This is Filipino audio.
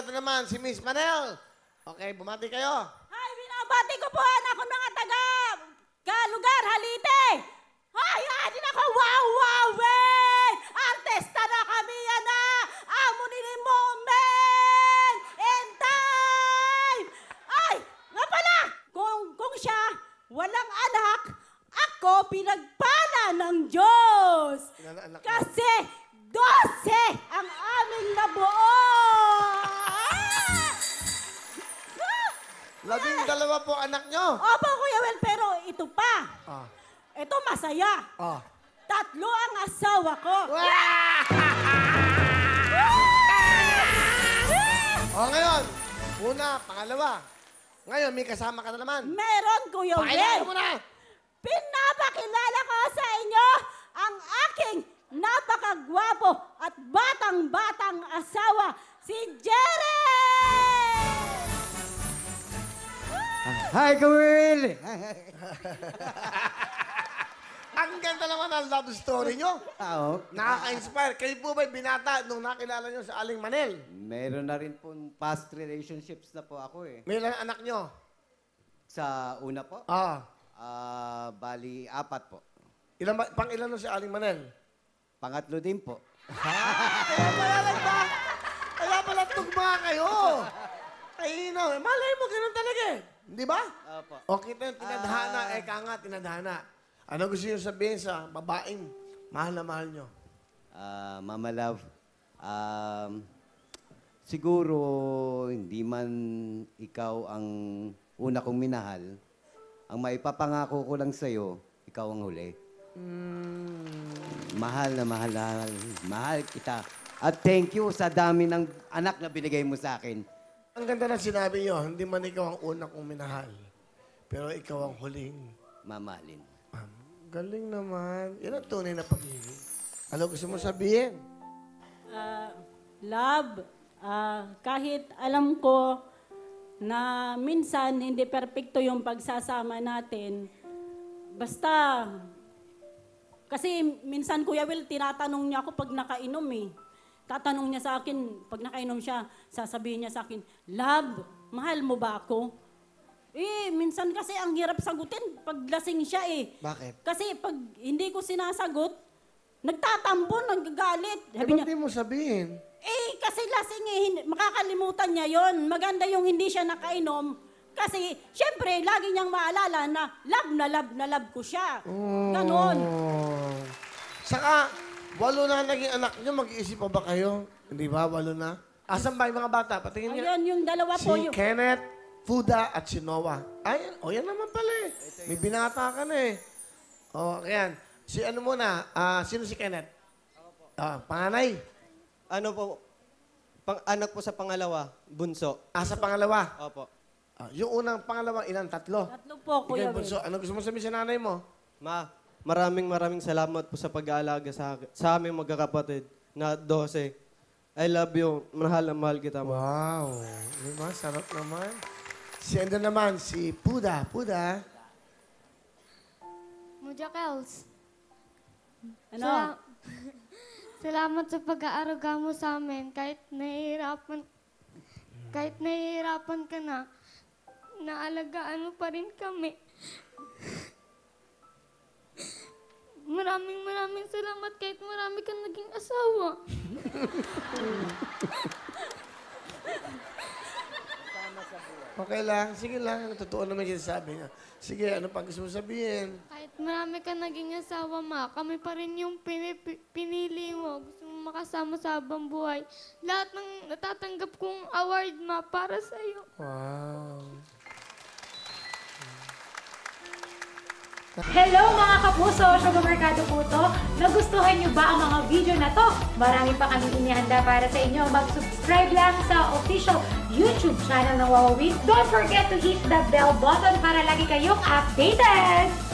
ito naman, si Miss Manel. Okay, bumati kayo. Ay, binabati ko po anak ko mga lugar, Halite. Ay, adin ako, wow, artista na kami yan na. Amo ni moment and time. Ay, nga pala, kung siya walang anak, ako pinagpala ng Diyos. Kasi 12 ang aming nabuo. 12 po anak nyo. Opo, Kuya Wel, pero ito pa. Ito masaya. 3 ang asawa ko. Ngayon, una, pangalawa. Ngayon, may kasama ka na naman. Meron, Kuya Wel. Pakilala mo na. Pinapakilala ko sa inyo ang aking napakagwapo at batang-batang asawa, si Jerry! Hi, Kawil! Ang ganda naman ang love story nyo. Oo. Nakaka-inspire. Kayo po ba'y binata nung nakilala nyo sa Aling Manel? Meron na rin po past relationships na po ako eh. May ilang anak nyo? Sa una po, Ah. bali 4 po. Pang ilan nung si Aling Manel? Pangatlo din po. Kaya pala tugma kayo. Ay, malay mo, ganun talaga eh. Di ba? Opo. O kita yung tinadhana, tinadhana. Ano gusto nyo sabihin sa babaeng mahal na mahal nyo? Mama Love, siguro hindi man ikaw ang una kong minahal, ang maipapangako ko lang sa'yo, ikaw ang huli. Mahal na mahal kita. At thank you sa dami ng anak na binigay mo sa akin. Ang ganda na sinabi nyo, hindi man ikaw ang una kong minahal, pero ikaw ang huling. Mamahalin. Galing naman. Yan ang tunay na pag-ibig. Ano gusto mo sabihin? Love, kahit alam ko na minsan hindi perpekto yung pagsasama natin, basta, kasi minsan Kuya Will, tinatanong niya ako pag nakainom eh. Tatanong niya sa akin, pag nakainom siya, sasabihin niya sa akin, Love, mahal mo ba ako? Minsan kasi ang hirap sagutin pag lasing siya eh. Bakit? Kasi pag hindi ko sinasagot, nagtatampo, nagagalit. Sabi niya, Hindi mo sabihin. kasi lasing eh, makakalimutan niya yon. Maganda yung hindi siya nakainom. Kasi, syempre, lagi niyang maalala na love ko siya. Ganon. Saka, 8 na naging anak niyo, mag-iisip pa ba kayo? Hindi ba, 8 na? Asan ba yung mga bata? Patingin niya. Ayun, yung dalawa po. Si Kenneth, Fuda, at si Noah. Ay, yan naman pala eh. May binata ka na eh. Ayan. Si ano muna, sino si Kenneth? Panganay? Ano po, anak po sa pangalawa, bunso. Sa pangalawa? Opo. Yung unang pangalawa, ilan? 3? 3 po, Kuya Ikaw, bunso. Will. Ano gusto mo sabihin sa nanay mo? Maraming salamat po sa pag-aalaga sa aming magkakapatid na 12. I love you. Mahal na mahal kita, ma. Wow. Diba? Sarap naman. Si ano naman, si Puda. Puda. Mujakels. Ano? Salamat sa pag-aaruga mo sa amin kahit nahihirapan ka na, naalagaan mo pa rin kami. Maraming salamat kahit marami kang naging asawa. Okay lang. Sige lang. Totoo naman yung sabi niya. Sige, ano pa gusto mo sabihin? Kahit marami kang naging asawa, ma, kami pa rin yung pinili mo. Gusto mo makasama sa habang buhay. Lahat ng natatanggap kong award, ma, para sa'yo. Wow. Hello mga kapuso! Sugar Mercado po to. Nagustuhan niyo ba ang mga video na to? Marami pa kami inihanda para sa inyo. Mag-subscribe lang sa official YouTube channel ng Wawa Week. Don't forget to hit the bell button para lagi kayong updated!